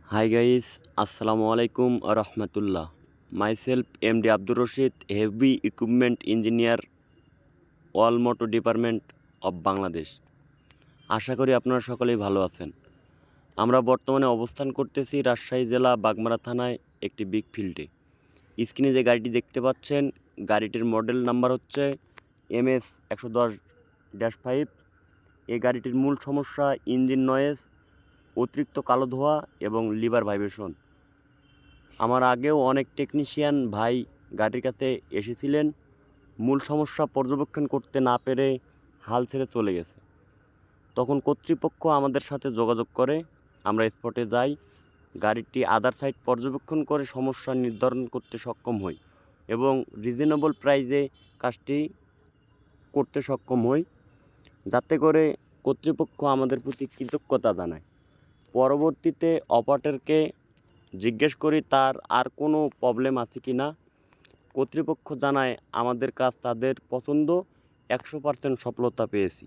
Hi guys, Assalamu alaikum rahmatullah. Myself MD Abdur Rashid, Heavy Equipment Engineer, All Motor Department of Bangladesh. আশা করি আপনারা সকলেই ভালো আছেন। আমরা বর্তমানে অবস্থান করতেছি রাজশাহী জেলা বাগমারা থানায় একটি বিগ ফিল্ডে। স্ক্রিনে যে গাড়িটি দেখতে পাচ্ছেন, গাড়িটির মডেল নাম্বার হচ্ছে MS 110-5। এই গাড়িটির মূল সমস্যা ইঞ্জিন নয়েজ, অতিরিক্ত কালো ধোঁয়া এবং লিভার ভাইব্রেশন। আমার আগেও অনেক টেকনিশিয়ান ভাই গাড়ির কাছে এসেছিলেন, মূল সমস্যা পর্যবেক্ষণ করতে না পেরে হাল ছেড়ে চলে গেছে। তখন কর্তৃপক্ষ আমাদের সাথে যোগাযোগ করে, আমরা স্পটে যাই, গাড়িটি আদার সাইড পর্যবেক্ষণ করে সমস্যা নির্ধারণ করতে সক্ষম হই এবং রিজনেবল প্রাইসে কাজটি করতে সক্ষম হই, যাতে করে কর্তৃপক্ষ আমাদের প্রতি কৃতজ্ঞতা জানায়। পরবর্তীতে অপারেটরকে জিজ্ঞেস করি তার আর কোনো প্রবলেম আছে কি না। কর্তৃপক্ষ জানায় আমাদের কাজ তাদের পছন্দ, 100% সফলতা পেয়েছি।